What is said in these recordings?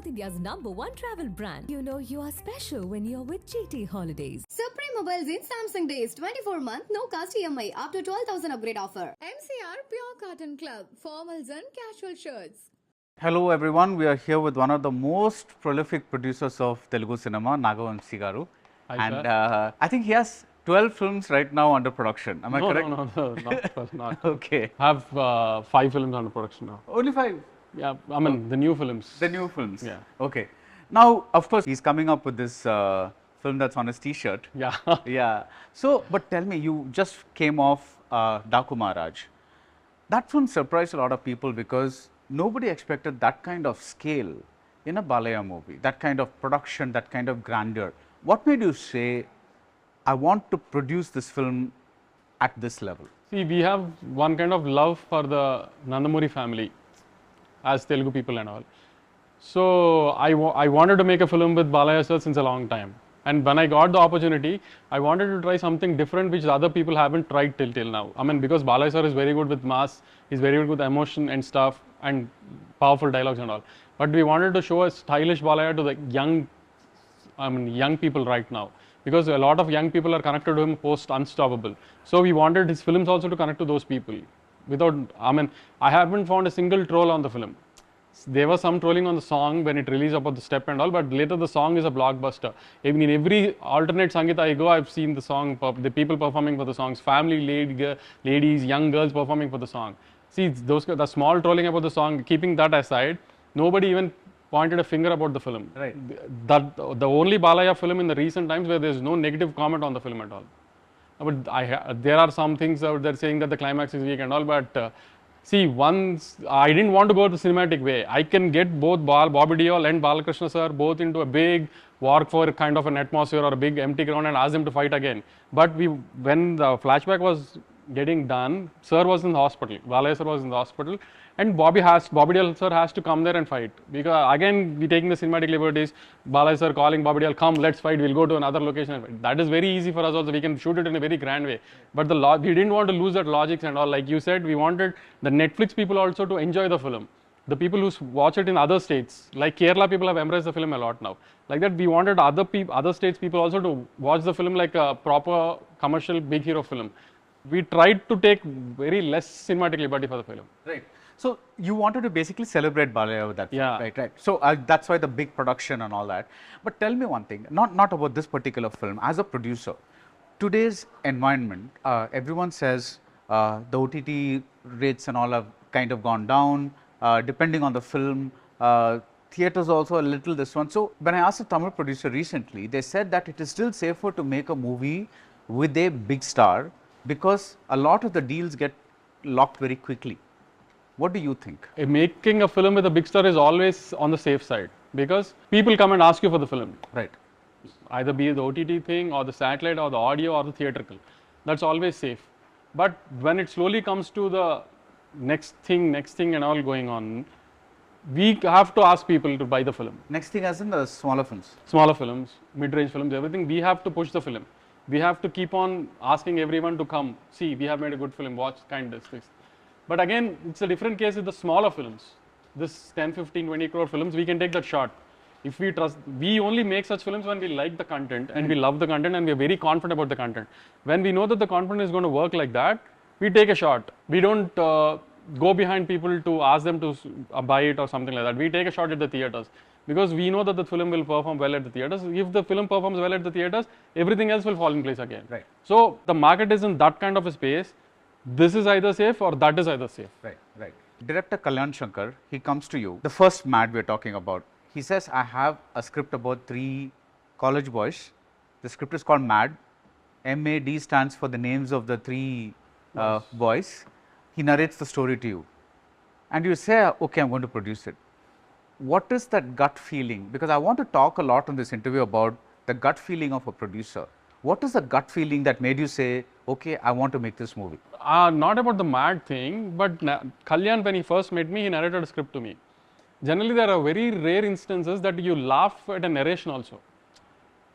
South India's #1 travel brand. You know you are special when you're with GT Holidays. Supreme Mobiles in Samsung Days 24-month no cost EMI up to 12,000 upgrade offer. MCR Pure Cotton Club, formals and casual shirts. Hello everyone, we are here with one of the most prolific producers of Telugu cinema, Naga Vamsi garu. And I think he has 12 films right now under production. Am I correct? No, not 12, not. Okay. I have 5 films under production now. Only 5? Yeah, I mean the new films. The new films? Yeah. Okay. Now, of course, he's coming up with this film that's on his t-shirt. Yeah. Yeah. So, but tell me, you just came off Daku Maharaj. That film surprised a lot of people because nobody expected that kind of scale in a Balaya movie, that kind of production, that kind of grandeur. What made you say, I want to produce this film at this level? See, we have one kind of love for the Nandamuri family as Telugu people and all. So, I wanted to make a film with Balaya sir since a long time. And when I got the opportunity, I wanted to try something different which other people haven't tried till now. I mean, because Balaya sir is very good with mass, he's very good with emotion and stuff and powerful dialogues and all. But we wanted to show a stylish Balaya to the young people right now. Because a lot of young people are connected to him post Unstoppable. So we wanted his films also to connect to those people. I haven't found a single troll on the film. There was some trolling on the song when it released about the step and all, but later the song is a blockbuster. In every alternate Sangeeta I go, I've seen the song, the people performing for the songs, family ladies, young girls performing for the song. See, the small trolling about the song, keeping that aside, nobody even pointed a finger about the film. Right. The only Balaya film in the recent times where there's no negative comment on the film at all. But there are some things out there saying that the climax is weak and all, but see, once I didn't want to go the cinematic way. I can get both Bobby Deol and Balakrishna sir both into a big war for kind of an atmosphere or a big empty ground and ask them to fight again. But when the flashback was getting done, sir was in the hospital, Balaya sir was in the hospital, and Bobby Deol sir has to come there and fight. Because again, we taking the cinematic liberties, Balaya sir calling Bobby Deol, come, let's fight, we'll go to another location and fight. That is very easy for us also, we can shoot it in a very grand way. But we didn't want to lose that logic and all. Like you said, we wanted the Netflix people also to enjoy the film. The people who watch it in other states, like Kerala people have embraced the film a lot now. Like that, we wanted other states people also to watch the film like a proper commercial big hero film. We tried to take very less cinematic liberty for the film. Right. So, you wanted to basically celebrate Balaya with that film, Yeah. right? So, that's why the big production and all that. But tell me one thing, not about this particular film, as a producer, today's environment, everyone says the OTT rates and all have kind of gone down, depending on the film, theatres also a little this one. So, when I asked a Tamil producer recently, they said that it is still safer to make a movie with a big star because a lot of the deals get locked very quickly. What do you think? Making a film with a big star is always on the safe side because people come and ask you for the film. Right. Either be the OTT thing or the satellite or the audio or the theatrical. That's always safe. But when it slowly comes to the next thing and all going on, we have to ask people to buy the film. Next thing as in the smaller films. Smaller films, mid-range films, everything, we have to push the film. We have to keep on asking everyone to come, see, we have made a good film, watch, kind of this. But again, it's a different case with the smaller films. This 10, 15, 20 crore films, we can take that shot. If we trust, we only make such films when we like the content and we love the content and we are very confident about the content. When we know that the content is going to work like that, we take a shot. We don't go behind people to ask them to buy it or something like that. We take a shot at the theatres because we know that the film will perform well at the theatres. If the film performs well at the theatres, everything else will fall in place again. Right. So the market is in that kind of a space. This is either safe or that is either safe. Right, right. Director Kalyan Shankar, he comes to you. The first Mad we're talking about. He says, I have a script about 3 college boys. The script is called Mad. MAD stands for the names of the 3 boys. He narrates the story to you. And you say, okay, I'm going to produce it. What is that gut feeling? Because I want to talk a lot in this interview about the gut feeling of a producer. What is the gut feeling that made you say, okay, I want to make this movie? Not about the Mad thing, but Kalyan, when he first met me, he narrated a script to me. Generally, there are very rare instances that you laugh at a narration also.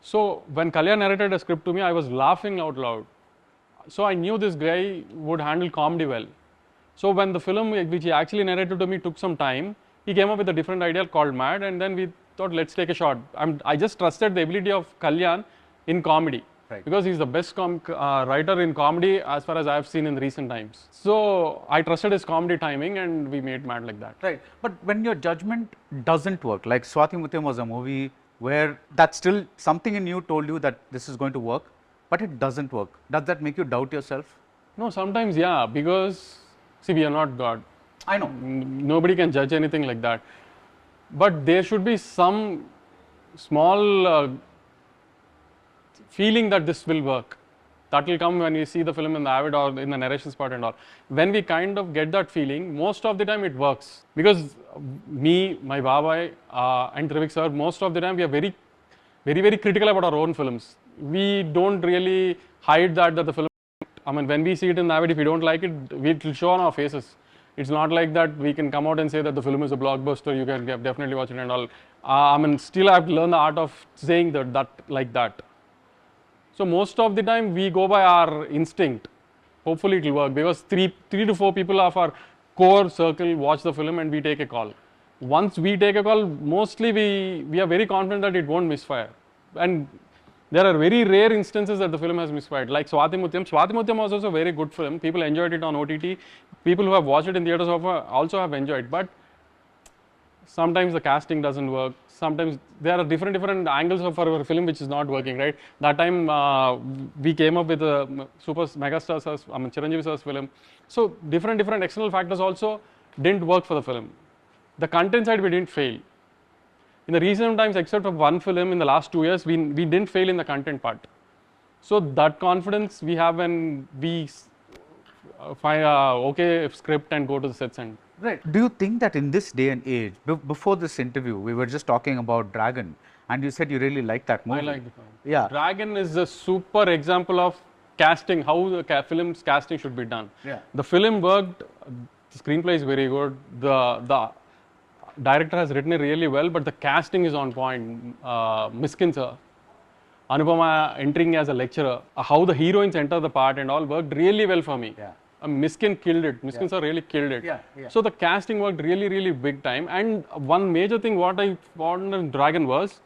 So, when Kalyan narrated a script to me, I was laughing out loud. So, I knew this guy would handle comedy well. So, when the film which he actually narrated to me took some time, he came up with a different idea called Mad, and then we thought, let's take a shot. I just trusted the ability of Kalyan in comedy. Right. Because he's the best writer in comedy as far as I have seen in recent times. So I trusted his comedy timing and we made Mad like that. Right. But when your judgment doesn't work, like Swati Mutyam was a movie where that still something in you told you that this is going to work, but it doesn't work. Does that make you doubt yourself? No, sometimes yeah, because see, we are not God. I know. Nobody can judge anything like that. But there should be some small feeling that this will work. That will come when you see the film in the avid or in the narration part and all. When we kind of get that feeling, most of the time it works. Because me, my Babai and Trivik sir, most of the time we are very critical about our own films. We don't really hide that the film, I mean, when we see it in the avid, if we don't like it, it will show on our faces. It's not like that we can come out and say that the film is a blockbuster, you can definitely watch it and all. I mean, still I have to learn the art of saying that like that. So most of the time we go by our instinct. Hopefully it will work because three to four people of our core circle watch the film and we take a call. Once we take a call, mostly we are very confident that it won't misfire. And there are very rare instances that the film has misfired. Like Swati Mutyam. Swati Mutyam was also a very good film. People enjoyed it on OTT. People who have watched it in theaters also have enjoyed. But sometimes the casting doesn't work. Sometimes there are different angles of our film which is not working, right? That time we came up with a super megastar, Chiranjeevi sir's film. So different external factors also didn't work for the film. The content side we didn't fail. In the recent times, except for one film in the last 2 years, we didn't fail in the content part. So that confidence we have when we find okay script and go to the sets and. Right. Do you think that in this day and age, before this interview, we were just talking about Dragon, and you said you really like that movie. I like the film. Yeah. Dragon is a super example of casting, how the film's casting should be done. Yeah. The film worked, the screenplay is very good, the director has written it really well, but the casting is on point. Miskin sir, Anupama entering as a lecturer, how the heroines enter the part and all worked really well for me. Yeah. Miskin killed it. Miskin sir really killed it. Yeah. So the casting worked really big time. And one major thing what I found in Dragon was,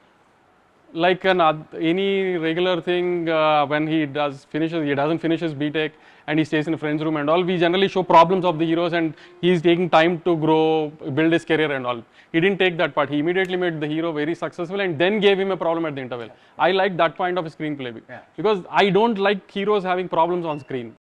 like any regular thing, when he doesn't finish his BTech and he stays in a friend's room and all, we generally show problems of the heroes and he's taking time to grow, build his career and all. He didn't take that part. He immediately made the hero very successful and then gave him a problem at the interval. I like that point of screenplay because I don't like heroes having problems on screen.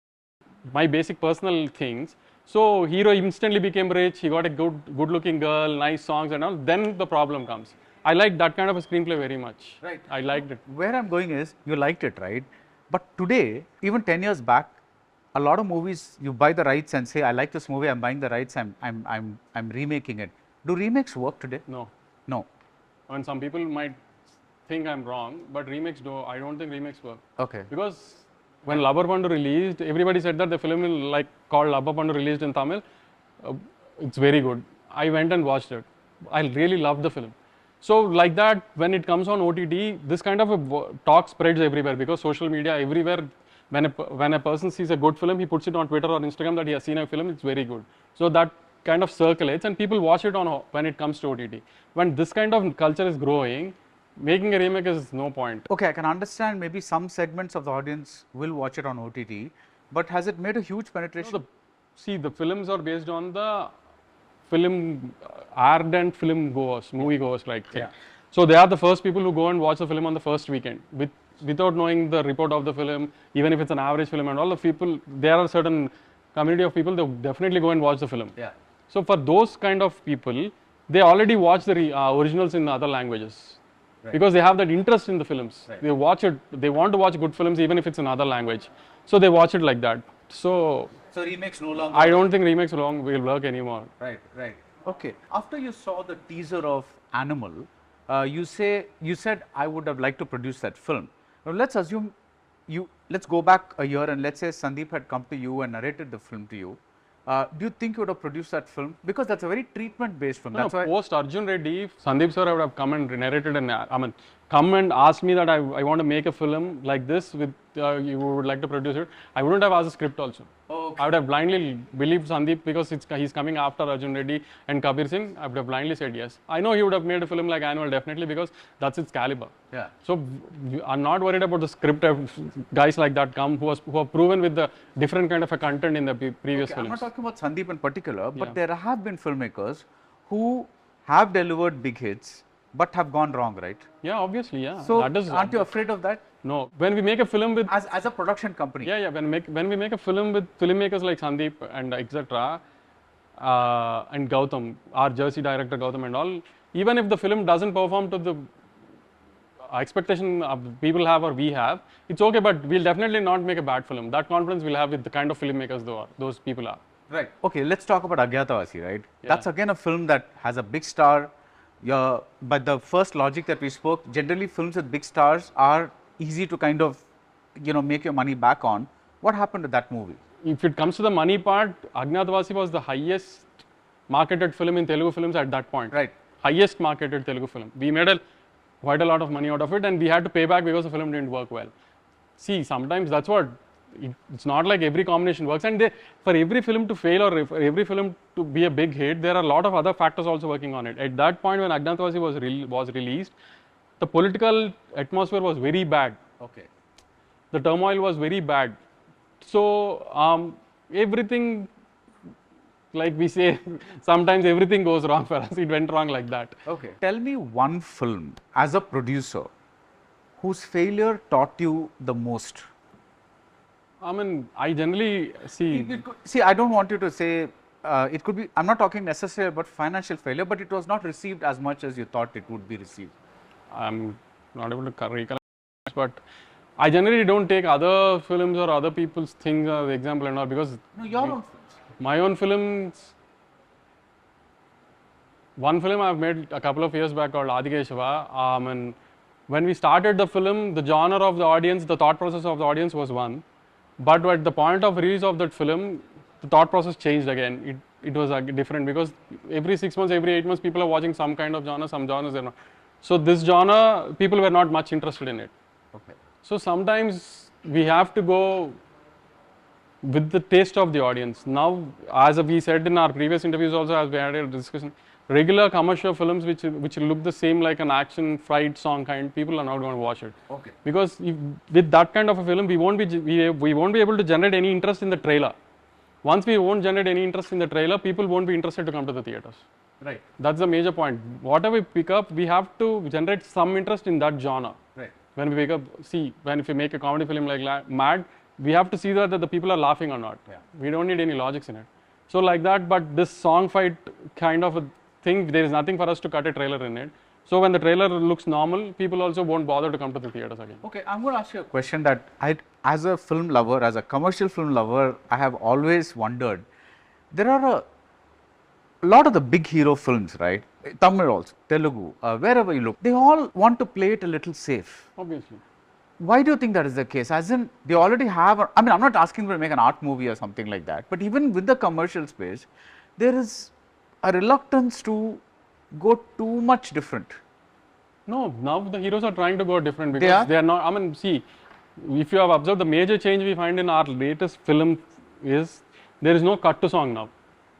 My basic personal things. So hero instantly became rich, he got a good looking girl, nice songs and all, then the problem comes. I like that kind of a screenplay very much. Right. I liked it. Where I'm going is, you liked it, right? But today, even 10 years back, a lot of movies, you buy the rights and say, I like this movie, I'm buying the rights, I'm remaking it. Do remakes work today? No. No. And some people might think I'm wrong, but I don't think remakes work. Okay. Because when Labbar Pandu released, everybody said that the film called Labbar Pandu released in Tamil, it's very good. I went and watched it. I really loved the film. So like that, when it comes on OTT, this kind of a talk spreads everywhere because social media everywhere, when a person sees a good film, he puts it on Twitter or Instagram that he has seen a film, it's very good. So that kind of circulates and people watch it when it comes to OTT. When this kind of culture is growing, making a remake is no point. Okay, I can understand maybe some segments of the audience will watch it on OTT, but has it made a huge penetration? See, the films are based on the ardent film goers, movie goers like. Yeah. So they are the first people who go and watch the film on the first weekend without knowing the report of the film, even if it's an average film and all the people, there are certain community of people, they definitely go and watch the film. Yeah. So for those kind of people, they already watch the originals in other languages. Right. Because they have that interest in the films. Right. They watch it, they want to watch good films even if it's in other language. So they watch it like that. So remakes no longer. I don't think remakes will work anymore. Right. Okay. After you saw the teaser of Animal, you said I would have liked to produce that film. Now let's assume let's go back a year and let's say Sandeep had come to you and narrated the film to you. Do you think you would have produced that film? Because that's a very treatment-based film. That's why post Arjun Reddy, Sandeep sir would have come and narrated and come and asked me that I want to make a film like this with you would like to produce it. I wouldn't have asked the script also. Okay. I would have blindly believed Sandeep because he's coming after Arjun Reddy and Kabir Singh. I would have blindly said yes. I know he would have made a film like Annual definitely because that's its caliber. Yeah. So I'm not worried about the script. Guys like that come who have proven with the different kind of a content in the previous Okay, I'm not films. talking about Sandeep in particular, but Yeah. there have been filmmakers who have delivered big hits but have gone wrong, right? Yeah, obviously, yeah. So, That is aren't you afraid of that? no. When we make a film with As a production company? yeah. When we make a film with filmmakers like Sandeep and etc. And Gautam, our Jersey director Gautam and all, even if the film doesn't perform to the expectation of people have or we have, it's okay. But we'll definitely not make a bad film. That confidence we'll have with the kind of filmmakers those people are. Right. Okay, let's talk about Agyatavasi, right? Yeah. That's again a film that has a big star. But the first logic that we spoke, generally films with big stars are easy to kind of, make your money back on. What happened to that movie? If it comes to the money part, Agyatavasi was the highest marketed film in Telugu films at that point. Right. Highest marketed Telugu film. We made quite a lot of money out of it and we had to pay back because the film didn't work well. See, sometimes that's what, it's not like every combination works, and for every film to fail or for every film to be a big hit, there are a lot of other factors also working on it. At that point when Agyatavasi was released, the political atmosphere was very bad. Okay. The turmoil was very bad. So everything, like we say, sometimes everything goes wrong for us. It went wrong like that. Okay. Tell me one film as a producer whose failure taught you the most. I mean, I generally see. See, I don't want you to say it could be. I'm not talking necessarily about financial failure, but it was not received as much as you thought it would be received. I'm not able to recollect, but I generally don't take other films or other people's things as example and all because No, your own films. my own films. One film I've made a couple of years back called Adikeshava. And when we started the film, the genre of the audience, the thought process of the audience was one. But at the point of release of that film, the thought process changed again. It was different because every 6 months, every 8 months, people are watching some kind of genre, some genres they're not. So this genre, people were not much interested in it. Okay. So sometimes we have to go with the taste of the audience. Now, as we said in our previous interviews also, as we had a discussion, regular commercial films which look the same like an action fight song kind, people are not going to watch it. Okay. Because with that kind of a film, we won't be able to generate any interest in the trailer. Once we won't generate any interest in the trailer, people won't be interested to come to the theaters. Right. That's the major point. Whatever we pick up, we have to generate some interest in that genre. Right. When we pick up, if we make a comedy film like Mad, we have to see that the people are laughing or not. Yeah. We don't need any logics in it. So like that, but this song fight kind of a thing, there is nothing for us to cut a trailer in it. So when the trailer looks normal, people also won't bother to come to the theaters again. Okay, I'm going to ask you a question that as a film lover, as a commercial film lover, I have always wondered. There are a lot of the big hero films, right? Tamil also, Telugu, wherever you look, they all want to play it a little safe. Obviously. Why do you think that is the case? As in, they already have, I'm not asking to make an art movie or something like that, but even with the commercial space, there is a reluctance to go too much different. No, now the heroes are trying to go different because they are not, see, if you have observed, the major change we find in our latest film is there is no cut to song now.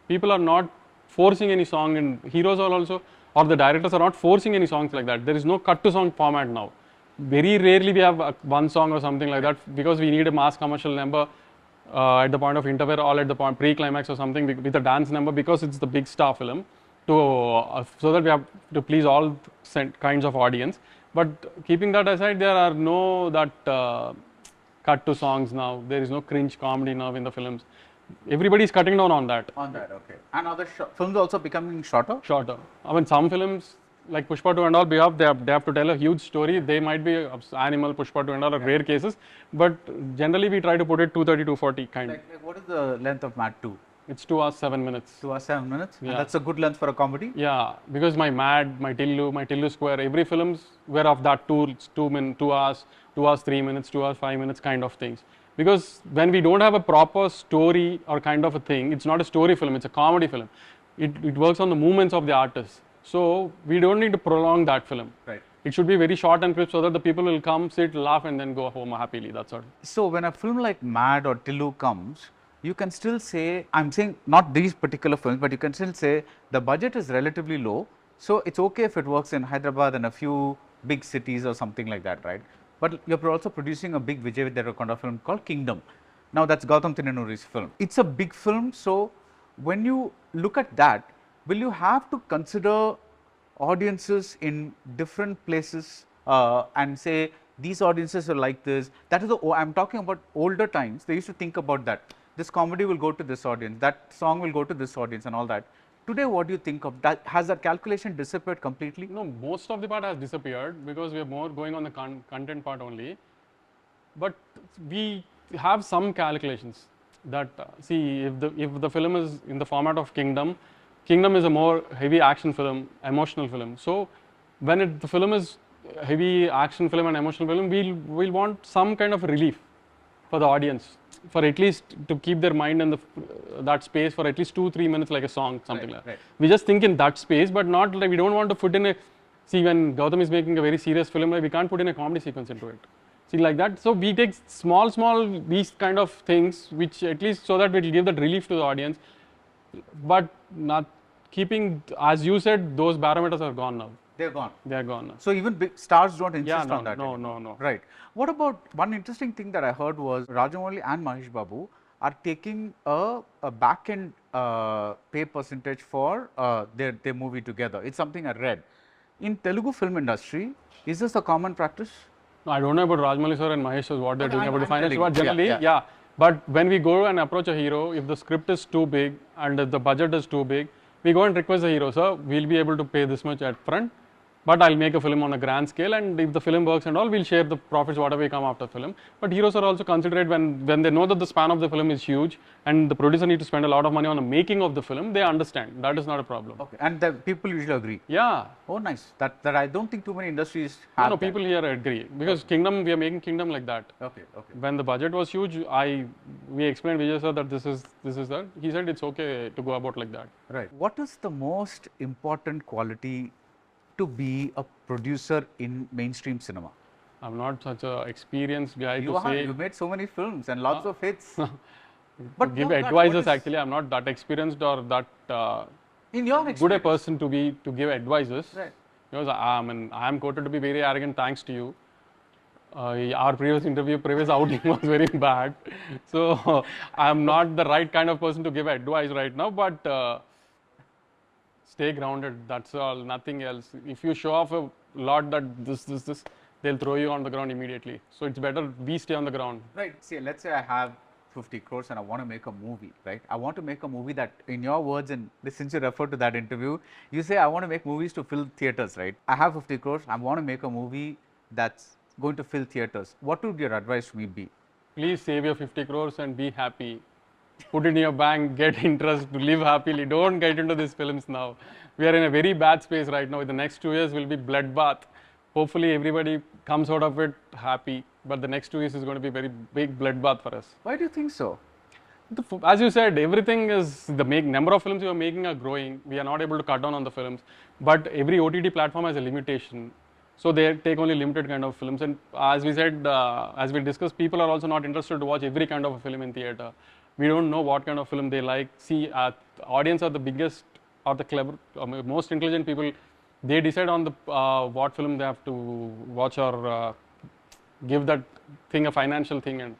People are not forcing any song, and heroes are also, or the directors are not forcing any songs like that. There is no cut to song format now. Very rarely we have one song or something like that because we need a mass commercial number at the point of interval or at the point pre-climax or something with a dance number because it's the big star film so that we have to please all kinds of audience. But keeping that aside, there are no cut to songs now. There is no cringe comedy now in the films. Everybody is cutting down on that. On that, okay. And other films also becoming shorter? Shorter. Some films like Pushpa 2 and all, they have to tell a huge story. They might be animal, Pushpa 2 and all are rare cases, but generally we try to put it 230, 240 kind. Like what is the length of Mad 2? It's 2 hours 7 minutes. 2 hours 7 minutes? Yeah. And that's a good length for a comedy? Yeah, because my Mad, my Tillu Square, every films were of that 2 hours, 2 hours 3 minutes, 2 hours 5 minutes kind of things. Because when we don't have a proper story or kind of a thing, it's not a story film, it's a comedy film. It works on the movements of the artist. So we don't need to prolong that film. Right. It should be very short and crisp so that the people will come, sit, laugh and then go home happily, that's all. So when a film like Mad or Tillu comes, you can still say, I'm saying not these particular films, but you can still say the budget is relatively low. So it's okay if it works in Hyderabad and a few big cities or something like that, right? But you're also producing a big Vijay Deverakonda film called Kingdom. Now that's Gautam Tinanuri's film. It's a big film. So when you look at that, will you have to consider audiences in different places and say these audiences are like this? That is the, I'm talking about older times. They used to think about that. This comedy will go to this audience, that song will go to this audience and all that. Today, what do you think of that? Has that calculation disappeared completely? No, most of the part has disappeared because we are more going on the content part only. But we have some calculations that see if the film is in the format of Kingdom, Kingdom is a more heavy action film, emotional film. So when the film is heavy action film and emotional film, we'll want some kind of relief for the audience, for at least to keep their mind in that space for at least 2-3 minutes, like a song, something like that. Right. We just think in that space, but not like we don't want to put in a, see, when Gautam is making a very serious film, like we can't put in a comedy sequence into it. See, like that. So we take small these kind of things, which at least so that we will give that relief to the audience, but not keeping, as you said, those parameters are gone now. They're gone. They're gone now. So even big stars don't insist on that. No. Right. What about one interesting thing that I heard was Rajamouli and Mahesh Babu are taking a back-end pay percentage for their movie together. It's something I read. In Telugu film industry, is this a common practice? No, I don't know about Rajamouli sir and Mahesh sir, what they're doing about the financial part. Generally, yeah. But when we go and approach a hero, if the script is too big and if the budget is too big, we go and request the hero, sir, we'll be able to pay this much at front, but I'll make a film on a grand scale, and if the film works and all, we'll share the profits whatever we come after film. But heroes are also considerate when they know that the span of the film is huge and the producer need to spend a lot of money on the making of the film, they understand. That is not a problem. Okay, and the people usually agree. Yeah. Oh, nice. That I don't think too many industries have. No, people here agree because Kingdom, we are making Kingdom like that. Okay. When the budget was huge, we explained Vijay sir that this is that. He said it's okay to go about like that. Right. What is the most important quality to be a producer in mainstream cinema? I'm not such a experienced guy You to say. You made so many films and lots of hits. But give advices, actually, I'm not that experienced or that in your good a person to give advices. Right. Because I am quoted to be very arrogant thanks to you. Our previous outing was very bad. So I'm not the right kind of person to give advice right now, but stay grounded, that's all, nothing else. If you show off a lot that this, they'll throw you on the ground immediately. So it's better we stay on the ground. Right. See, let's say I have 50 crores and I want to make a movie, right? I want to make a movie that, in your words, and since you referred to that interview, you say I want to make movies to fill theaters, right? I have 50 crores, I want to make a movie that's going to fill theaters. What would your advice to me be? Please save your 50 crores and be happy. Put it in your bank, get interest, live happily. Don't get into these films now. We are in a very bad space right now. The next 2 years will be bloodbath. Hopefully everybody comes out of it happy, but the next 2 years is going to be very big bloodbath for us. Why do you think so? As you said, everything is, the number of films you are making are growing. We are not able to cut down on the films, but every OTT platform has a limitation. So they take only limited kind of films, and as we said, as we discussed, people are also not interested to watch every kind of a film in theater. We don't know what kind of film they like. See, audience are the biggest or the clever, most intelligent people. They decide on the what film they have to watch or give that thing a financial thing. And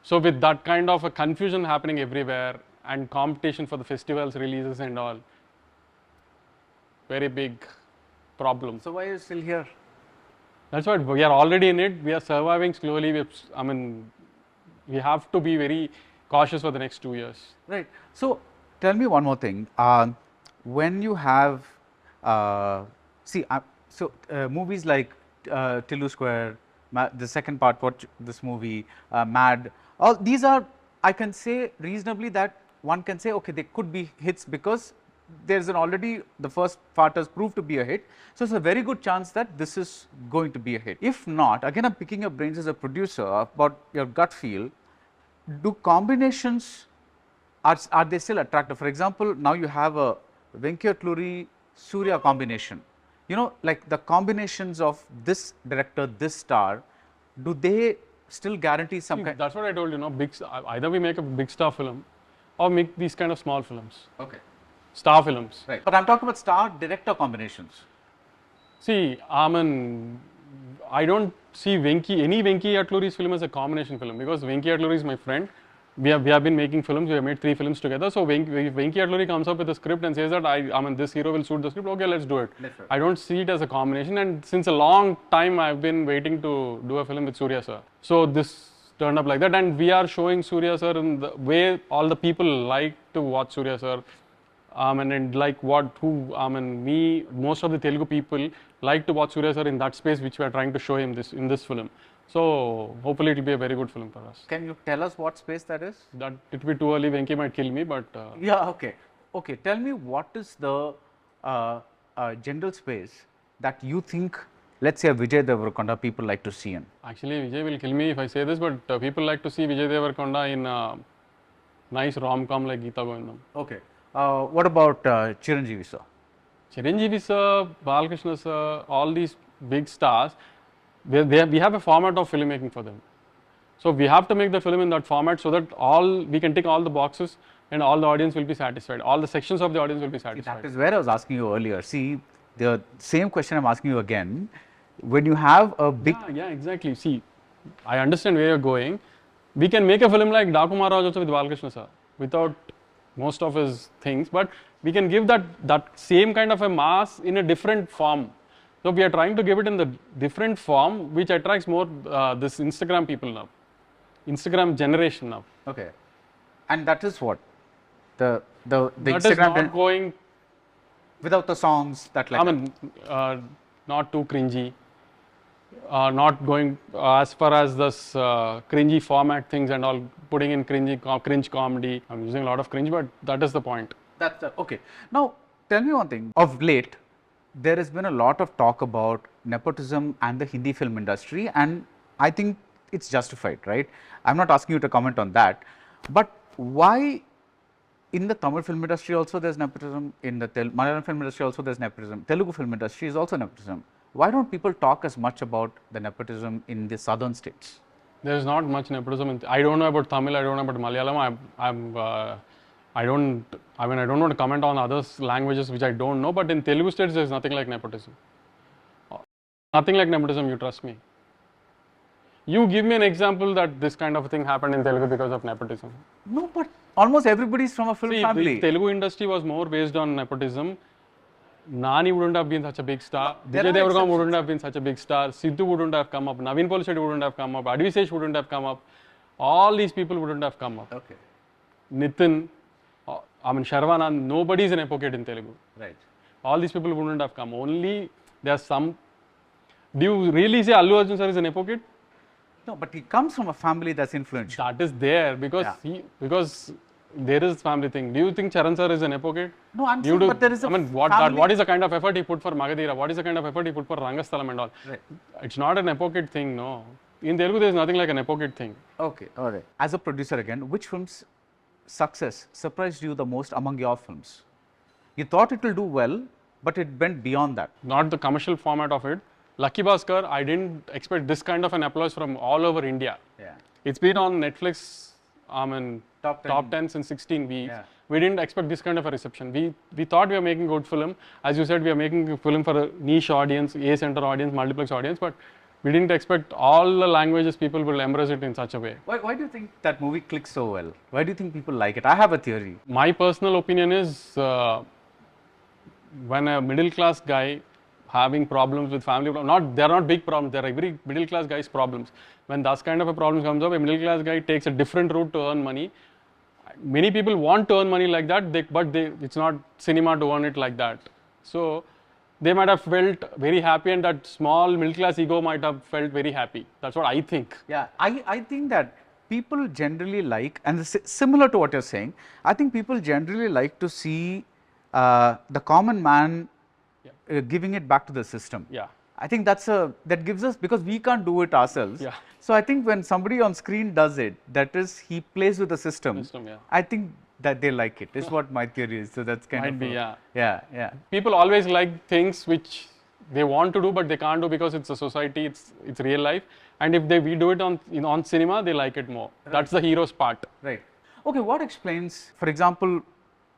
so with that kind of a confusion happening everywhere and competition for the festivals, releases and all, very big problem. So why are you still here? That's what, we are already in it. We are surviving slowly. We have to be very cautious for the next 2 years. Right. So tell me one more thing. When you have, movies like Tillu Square, the second part, this movie, Mad, all these are, I can say reasonably that one can say, okay, they could be hits because there's already, the first part has proved to be a hit. So it's a very good chance that this is going to be a hit. If not, again, I'm picking your brains as a producer about your gut feel. Do combinations, are they still attractive? For example, now you have a Venkatluri Surya combination. You know, like the combinations of this director, this star, do they still guarantees some kind. That's what I told you. No, either we make a big star film, or make these kind of small films, Okay. star films. Right. But I'm talking about star director combinations. See, I don't see any Venki Atluri's film as a combination film, because Venki Atluri is my friend. We have been making films. We have made 3 films together. So if Venki Atluri comes up with a script and says that this hero will suit the script, okay, let's do it. That's right. I don't see it as a combination. And since a long time, I've been waiting to do a film with Surya sir. So this turned up like that, and we are showing Surya sir in the way all the people like to watch Surya sir. And like most of the Telugu people like to watch Surya sir in that space which we are trying to show him in this film. So hopefully it will be a very good film for us. Can you tell us what space that is? That it will be too early. Venki might kill me, but Yeah, okay. Okay, tell me what is the general space that you think, let's say, Vijay Deverakonda people like to see in? actually Vijay will kill me if I say this, but people like to see Vijay Deverakonda in a nice rom-com like Geeta Govindam. Okay. What about Chiranjeevi sir? Chiranjeevi sir, Balakrishna sir, all these big stars, we have a format of filmmaking for them. So we have to make the film in that format so that we can tick all the boxes and all the audience will be satisfied. All the sections of the audience will be satisfied. That is where I was asking you earlier. See, the same question I'm asking you again. When you have a big... Yeah, exactly. See, I understand where you're going. We can make a film like Daku Maharaj also with Balakrishna sir, without most of his things, but we can give that same kind of a mass in a different form. So we are trying to give it in the different form which attracts more this Instagram people now, Instagram generation now. Okay. And that is what? The That Instagram... is not going, without the songs that like... not too cringy, not going as far as this cringy format things and all, putting in cringe comedy. I'm using a lot of cringe, but that is the point. That's okay. Now, tell me one thing. Of late, there has been a lot of talk about nepotism and the Hindi film industry, and I think it's justified, right? I'm not asking you to comment on that, but why in the Tamil film industry also there's nepotism, in the Malayalam film industry also there's nepotism, Telugu film industry is also nepotism. Why don't people talk as much about the nepotism in the southern states? There's not much nepotism. I don't know about Tamil. I don't know about Malayalam. I don't want to comment on other languages which I don't know. But in Telugu states, there's nothing like nepotism. Nothing like nepotism. You trust me. You give me an example that this kind of thing happened in Telugu because of nepotism. No, but almost everybody is from a film family. The Telugu industry was more based on nepotism. Nani wouldn't have been such a big star. Vijay Deverakonda wouldn't have been such a big star. Sidhu wouldn't have come up. Naveen Polishetty wouldn't have come up. Advisesh wouldn't have come up. All these people wouldn't have come up. Okay. Nitin, Sharvana, nobody is an epochate in Telugu. Right. All these people wouldn't have come. Only there are some. Do you really say Allu Arjun sir is an epochate? No, but he comes from a family that's influential. That is there because because there is family thing. Do you think Charan sir is an epochate? No, I'm saying, but there is a what is the kind of effort he put for Magadhira? What is the kind of effort he put for Rangasthalam and all? Right. It's not an epochate thing, no. In Telugu, there is nothing like an epochate thing. Okay, all right. As a producer again, which film's success surprised you the most among your films? You thought it will do well, but it went beyond that. Not the commercial format of it. Lucky Bhaskar, I didn't expect this kind of an applause from all over India. Yeah. It's been on Netflix, Top 10 since 16 weeks. Yeah. We didn't expect this kind of a reception. We thought we were making a good film. As you said, we are making a film for a niche audience, A-center audience, multiplex audience, but we didn't expect all the languages people will embrace it in such a way. Why do you think that movie clicks so well? Why do you think people like it? I have a theory. My personal opinion is when a middle class guy having problems with family, they are not big problems, they are every middle class guy's problems. When that kind of a problem comes up, a middle class guy takes a different route to earn money. Many people want to earn money like that, it's not cinema to earn it like that. So they might have felt very happy, and that small middle class ego might have felt very happy. That's what I think. Yeah, I think that people generally like, and similar to what you're saying, I think people generally like to see the common man giving it back to the system. Yeah. I think that gives us, because we can't do it ourselves. Yeah. So I think when somebody on screen does it, that is, he plays with the system. Yeah. I think that they like it. Is what my theory is. So that's kind of yeah. Yeah. People always like things which they want to do, but they can't do because it's a society, it's real life. And if we do it on cinema, they like it more. Right. That's the hero's part. Right. Okay, what explains, for example,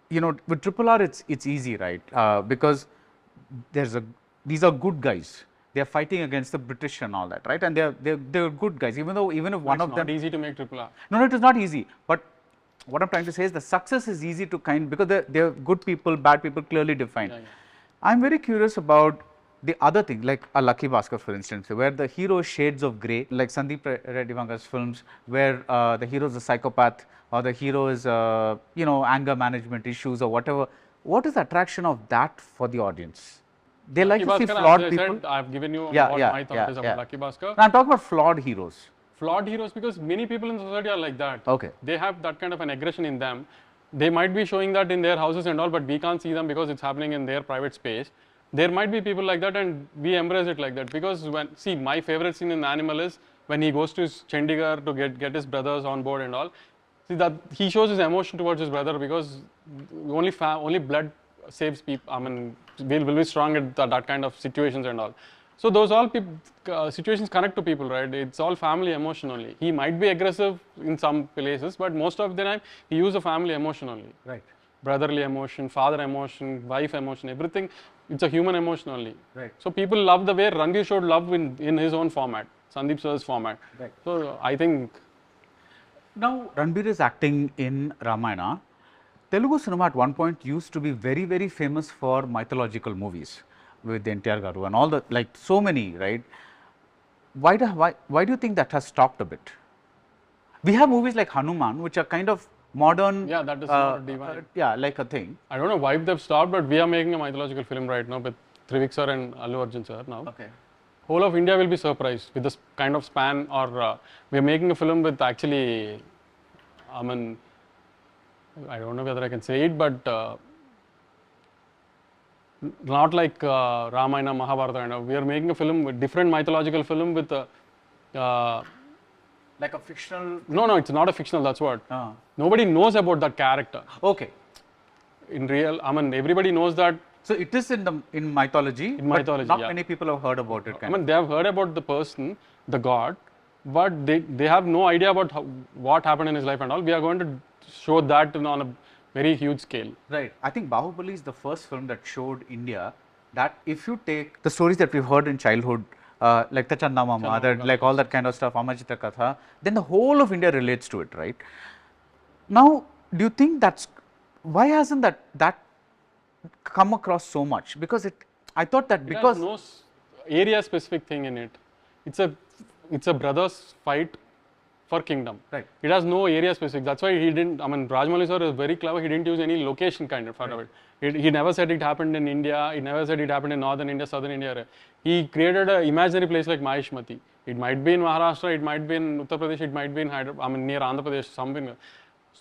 with Triple R, it's easy, right? Because these are good guys. They are fighting against the British and all that, right? And they're good guys. Even if one of them. It's not easy to make Triple R. No, it is not easy. But what I'm trying to say is the success is easy to because they're good people, bad people, clearly defined. Yeah. I'm very curious about the other thing, like a Lucky Bhaskar, for instance, where the hero is shades of grey, like Sandeep Redivanga's films, where the hero is a psychopath or the hero is, anger management issues or whatever. What is the attraction of that for the audience? They like to see flawed people. I've given you what my thought is about Lucky Bhaskar. I'm talking about flawed heroes. Flawed heroes, because many people in society are like that. Okay. They have that kind of an aggression in them. They might be showing that in their houses and all, but we can't see them because it's happening in their private space. There might be people like that, and we embrace it like that. Because my favorite scene in Animal is when he goes to Chandigarh to get his brothers on board and all. See that he shows his emotion towards his brother because only blood saves people. I mean, will be strong at that kind of situations and all. So those all situations connect to people, right? It's all family emotion only. He might be aggressive in some places, but most of the time he uses a family emotion only. Right. Brotherly emotion, father emotion, wife emotion, everything. It's a human emotion only. Right. So people love the way Ranveer showed love in his own format, Sandeep sir's format. Right. So I think. Now Ranveer is acting in Ramayana. Telugu cinema at one point used to be very, very famous for mythological movies with NTR Garu and all the, like so many, right? Why do you think that has stopped a bit? We have movies like Hanuman, which are kind of modern. Yeah, that is not divine. Like a thing. I don't know why they've stopped, but we are making a mythological film right now with Trivik sir and Allu Arjun sir now. Okay. Whole of India will be surprised with this kind of span, or we are making a film with actually, I mean, I don't know whether I can say it, but not like Ramayana, Mahabharata, and we are making a film with different mythological film with like a fictional. No, it's not a fictional. That's what. Nobody knows about that character. Okay. In real, I mean, everybody knows that. So it is in mythology. In mythology, not many people have heard about it. They have heard about the person, the god, but they have no idea about what happened in his life and all. We are going to show that on a very huge scale. Right. I think Bahubali is the first film that showed India that if you take the stories that we've heard in childhood, like the Chanda Mama, like all that kind of stuff, Amajita Katha, then the whole of India relates to it, right? Now, do you think why hasn't that come across so much? Because I thought that because it has no area specific thing in it. It's a brothers fight for kingdom. Right. It has no area specific. That's why he didn't. I mean, Rajmouli sir is very clever. He didn't use any location kind of part of it. He never said it happened in India. He never said it happened in northern India, southern India. He created an imaginary place like Mahishmati. It might be in Maharashtra. It might be in Uttar Pradesh. It might be in Hyderabad. I mean, near Andhra Pradesh. Something.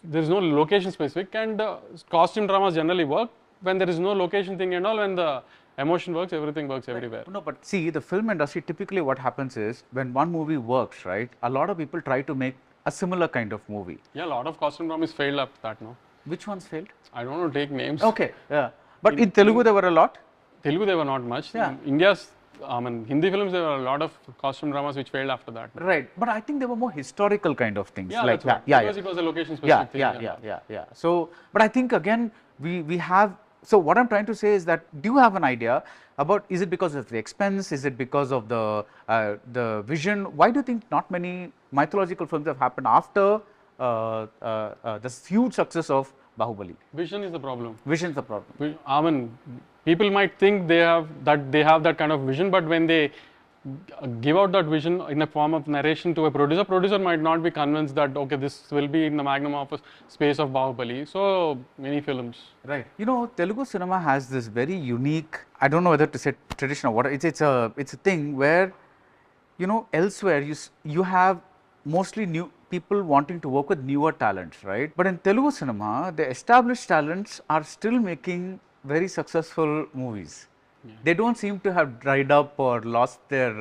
There is no location specific, and costume dramas generally work when there is no location thing and all. When the emotion works, everything works everywhere. No, but see, the film industry, typically what happens is when one movie works, right, a lot of people try to make a similar kind of movie. Yeah, a lot of costume dramas failed after that, no? Which ones failed? I don't know, take names. Okay, yeah. But in Telugu, there were a lot? Telugu, there were not much. Yeah. In India's, Hindi films, there were a lot of costume dramas which failed after that. Right, but I think they were more historical kind of things. Yeah, like that's because it was a location specific thing. Yeah. So, but I think again, we have. So what I'm trying to say is that, do you have an idea about, is it because of the expense, is it because of the vision? Why do you think not many mythological films have happened after this huge success of Bahubali? Vision is the problem. Vision is the problem. People might think they have that kind of vision, but when they give out that vision in a form of narration to a producer might not be convinced that, okay, this will be in the magnum opus space of Bahubali. So many films. Right. You know, Telugu cinema has this very unique, I don't know whether to say tradition or what, it's a thing where, you know, elsewhere you have mostly new people wanting to work with newer talents, right? But in Telugu cinema, the established talents are still making very successful movies. Yeah. They don't seem to have dried up or lost their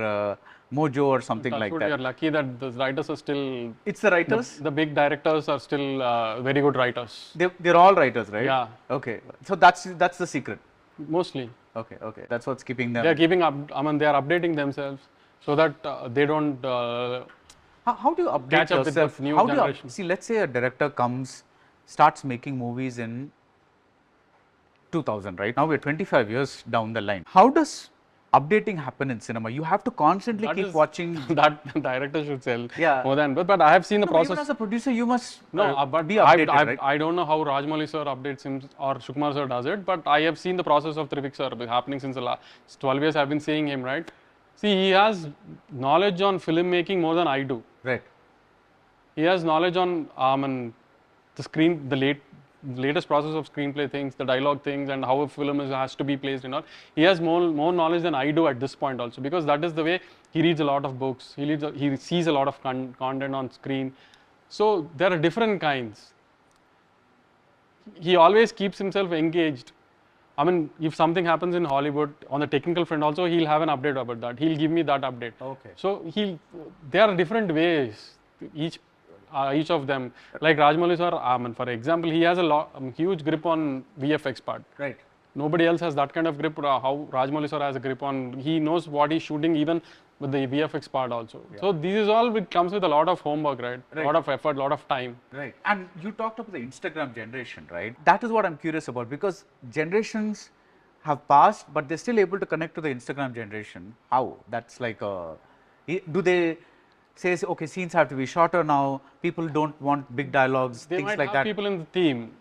mojo or something like that. We are lucky that the writers are still. It's the writers? The big directors are still very good writers. They're all writers, right? Yeah. Okay. So that's the secret. Mostly. Okay, okay. That's what's keeping them. They are keeping up. I mean, they are updating themselves so that they don't How do you update catch up with the yourself? new How do you generation. see? Let's say a director starts making movies in 2000. Right now, we're 25 years down the line. How does updating happen in cinema? You have to constantly That keep is- watching. that director should sell Yeah. more than. But I have seen the No, but even process. as a producer, you must But be updated, right? I don't know how Rajmouli sir updates him or Sukumar sir does it, but I have seen the process of Trivik sir happening since the last 12 years. I've been seeing him, right? See, he has knowledge on filmmaking more than I do. Right. He has knowledge on the latest process of screenplay things, the dialogue things, and how a film has to be placed and all. He has more knowledge than I do at this point also, because that is the way he reads a lot of books. He sees a lot of content on screen. So there are different kinds. He always keeps himself engaged. I mean, if something happens in Hollywood on the technical front also, he'll have an update about that. He'll give me that update. Okay. So there are different ways, each of them. Like Rajmouli sir, for example, he has a huge grip on VFX part. Right. Nobody else has that kind of grip. How Rajmouli sir has a grip on. He knows what he's shooting even with the VFX part also. Yeah. So this is all comes with a lot of homework, right? A lot of effort, a lot of time. Right. And you talked about the Instagram generation, right? That is what I'm curious about, because generations have passed, but they're still able to connect to the Instagram generation. How? That's like do they say, okay, scenes have to be shorter now, people don't want big dialogues, They things might like have that? people in the team,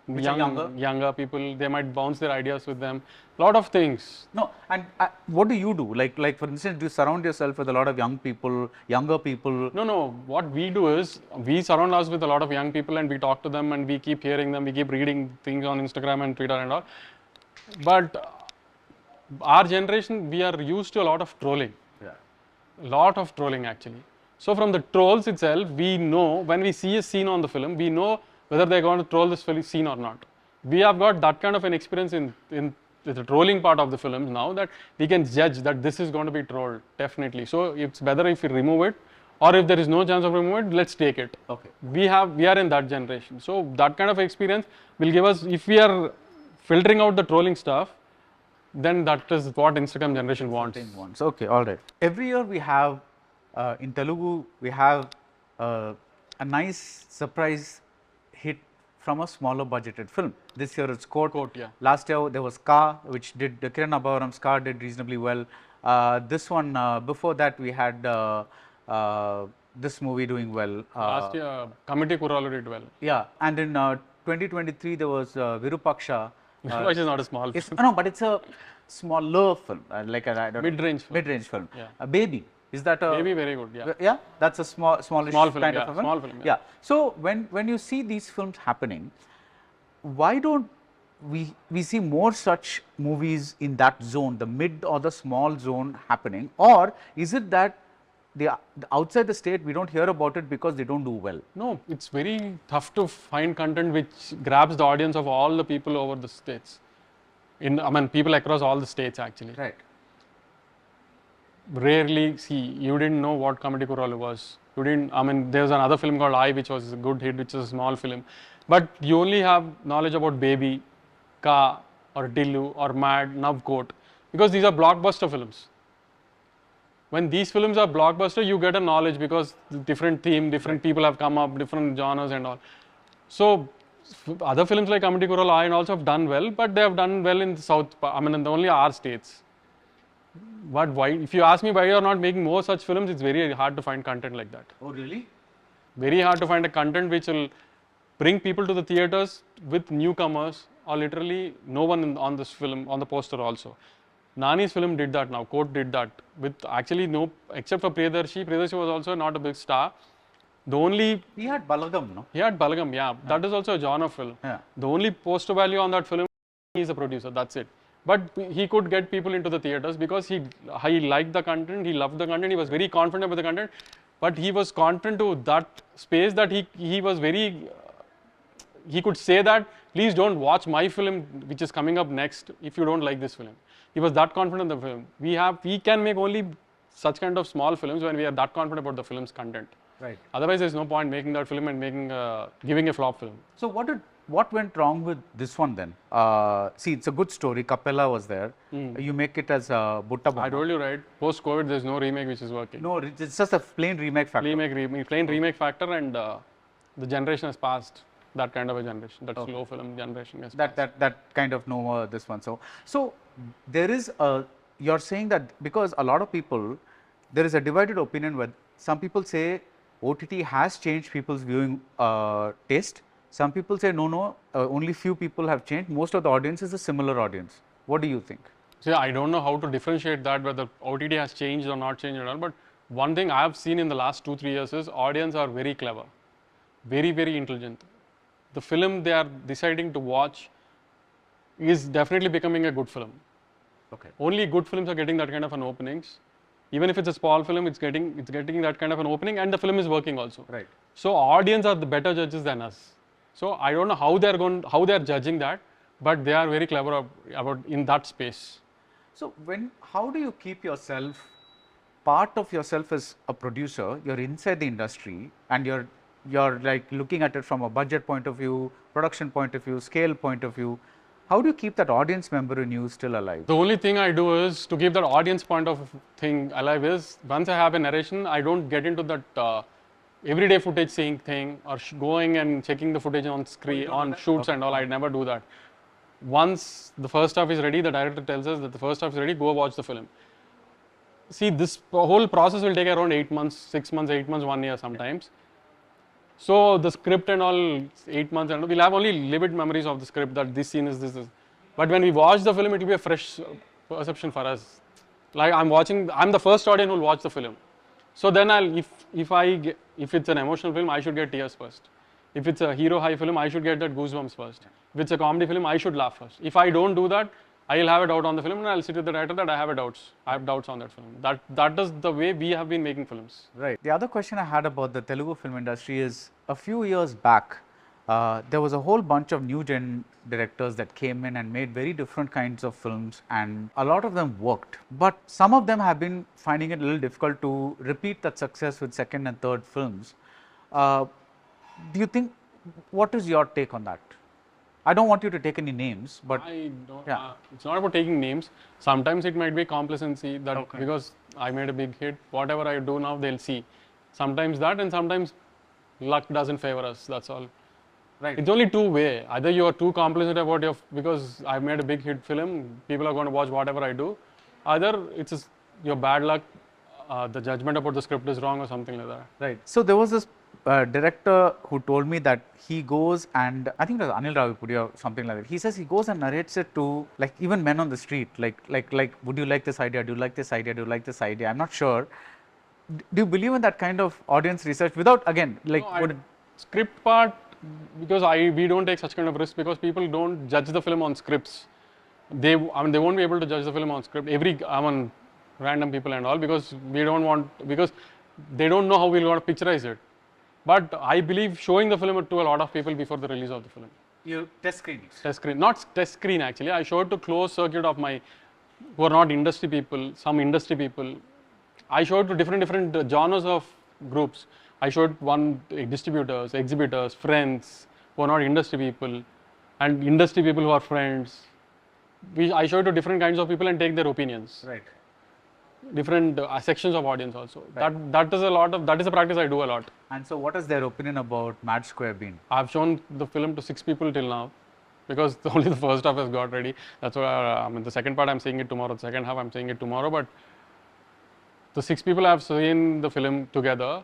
Which are younger people. They might bounce their ideas with them. Lot of things. No, and what do you do? Like for instance, do you surround yourself with a lot of younger people? No. What we do is we surround us with a lot of young people and we talk to them and we keep hearing them. We keep reading things on Instagram and Twitter and all. But our generation, we are used to a lot of trolling. Yeah. A lot of trolling actually. So from the trolls itself, we know when we see a scene on the film, we know whether they're going to troll this scene or not. We have got that kind of an experience in the trolling part of the films now, that we can judge that this is going to be trolled, definitely. So it's better if we remove it, or if there is no chance of removing it, let's take it. Okay. We are in that generation. So that kind of experience will give us, if we are filtering out the trolling stuff, then that is what Instagram generation wants. Okay, all right. Every year we have, in Telugu, we have a nice surprise hit from a smaller budgeted film. This year it's Court. Yeah. Last year there was Ka, which did, Kiran Abharam's Ka did reasonably well. This one, before that we had this movie doing well. Last year, Committee Kurralu did well. Yeah, and in 2023 there was Virupaksha. Which is not a small film. No, but it's a smaller film, like I don't know. Mid-range film. Mid-range film. Yeah. Baby. Is that a Maybe very good, yeah. Yeah, that's a smallish Small film, kind yeah, of a film. small film, yeah. Yeah. So when you see these films happening, why don't we see more such movies in that zone, the mid or the small zone happening, or is it that outside the state we don't hear about it because they don't do well? No, it's very tough to find content which grabs the audience of all the people over the states. People across all the states actually. Right. Rarely see, you didn't know what Comedy Kurralu was. You didn't, there's another film called I, which was a good hit, which is a small film. But you only have knowledge about Baby, Ka, or Dillu, or Mad, Navkot, because these are blockbuster films. When these films are blockbuster, you get a knowledge because different theme, different people have come up, different genres and all. So other films like Comedy Kurralu I and also have done well, but they have done well in the south, in only our states. But why? If you ask me why you are not making more such films, it's very hard to find content like that. Oh, really? Very hard to find a content which will bring people to the theaters with newcomers, or literally no one on this film, on the poster also. Nani's film did that now, Court did that, with actually no, except for Priyadarshi. Priyadarshi was also not a big star. The only... He had Balagam, no? He had Balagam, yeah. That is also a genre film. Yeah. The only poster value on that film, he is a producer, that's it. But he could get people into the theaters because he liked the content, he loved the content, he was very confident with the content, but he was confident to that space that he was very, he could say that, please don't watch my film which is coming up next if you don't like this film. He was that confident in the film. We can make only such kind of small films when we are that confident about the film's content. Right. Otherwise, there's no point making that film and giving a flop film. So what did what went wrong with this one then? See, it's a good story. Capella was there. You make it as a Butta Bomma. I told you right. Post COVID, there's no remake which is working. No, it's just a plain remake factor. Plain remake factor, and the generation has passed. That kind of a generation, that slow film generation has passed. That kind of know this one. So there is a, you're saying that because a lot of people, there is a divided opinion where some people say OTT has changed people's viewing taste. Some people say no, only few people have changed. Most of the audience is a similar audience. What do you think? See, I don't know how to differentiate that, whether OTT has changed or not changed at all. But one thing I have seen in the last 2-3 years is audience are very clever, very, very intelligent. The film they are deciding to watch is definitely becoming a good film. Okay. Only good films are getting that kind of an openings. Even if it's a small film, it's getting that kind of an opening, and the film is working also. Right. So audience are the better judges than us. So I don't know how they are judging that, but they are very clever about in that space. So how do you keep yourself, part of yourself as a producer, you're inside the industry and you're like looking at it from a budget point of view, production point of view, scale point of view. How do you keep that audience member in you still alive? The only thing I do is to keep that audience point of thing alive is once I have a narration, I don't get into that everyday footage seeing thing or going and checking the footage on screen, on shoots and all. I never do that. Once the first half is ready, the director tells us that the first half is ready, go watch the film. See, this whole process will take around 8 months, 6 months, 8 months, 1 year sometimes. So the script and all, 8 months, and we'll have only livid memories of the script that this scene is this. But when we watch the film, it will be a fresh perception for us. Like I'm the first audience who will watch the film. So then if it's an emotional film, I should get tears first. If it's a hero high film, I should get that goosebumps first. If it's a comedy film, I should laugh first. If I don't do that, I'll have a doubt on the film and I'll sit with the director that I have doubts on that film. That is the way we have been making films. Right. The other question I had about the Telugu film industry is, a few years back, there was a whole bunch of new gen directors that came in and made very different kinds of films, and a lot of them worked. But some of them have been finding it a little difficult to repeat that success with second and third films. Do you think, what is your take on that? I don't want you to take any names, but I don't. Yeah. It's not about taking names. Sometimes it might be complacency that Okay. because I made a big hit, whatever I do now, they'll see. Sometimes that, and sometimes luck doesn't favor us. That's all. right. It's only two way. Either you are too complacent about because I made a big hit film, people are going to watch whatever I do. Either it's just your bad luck, the judgment about the script is wrong or something like that. Right. So there was this director who told me that he goes and, I think it was Anil Ravipudi or something like that. He says he goes and narrates it to like even men on the street, like would you like this idea? Do you like this idea? Do you like this idea? I'm not sure. Do you believe in that kind of audience research without, again, like No, script part, because we don't take such kind of risk because people don't judge the film on scripts. They won't be able to judge the film on script. Random people and all, because because they don't know how we're going to picturize it. But I believe showing the film to a lot of people before the release of the film. you test screenings? Test screen, not test screen actually. I showed to close circuit of my, who are not industry people, some industry people. I showed to different genres of groups. I showed distributors, exhibitors, friends who are not industry people, and industry people who are friends. I showed to different kinds of people and take their opinions. Right. Different sections of audience also. Right. That is a practice I do a lot. And so what is their opinion about Mad Square been? I've shown the film to 6 people till now, because only the first half has got ready. That's why the second part I'm seeing it tomorrow. The second half I'm seeing it tomorrow. But the 6 people have seen the film together.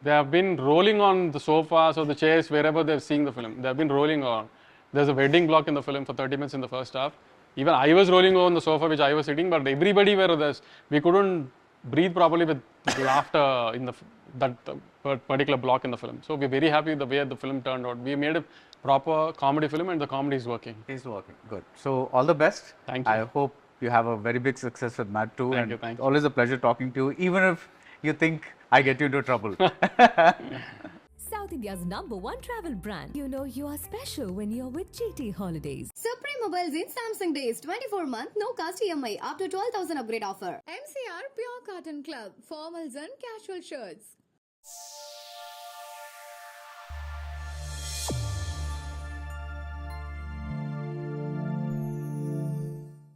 They have been rolling on the sofas or the chairs wherever they're seeing the film. They have been rolling on. There's a wedding block in the film for 30 minutes in the first half. Even I was rolling on the sofa which I was sitting, but everybody were there. We couldn't breathe properly with laughter in that particular block in the film. So we're very happy with the way the film turned out. We made a proper comedy film and the comedy is working. It's working. Good. So all the best. Thank you. I hope you have a very big success with Mad 2. Thank you. Thank you. Always a pleasure talking to you, even if you think I get you into trouble. South India's #1 travel brand. You know you are special when you're with GT Holidays. Supreme Mobiles in Samsung Days 24-month no cost EMI up to 12,000 upgrade offer. MCR Pure Cotton Club, formals and casual shirts.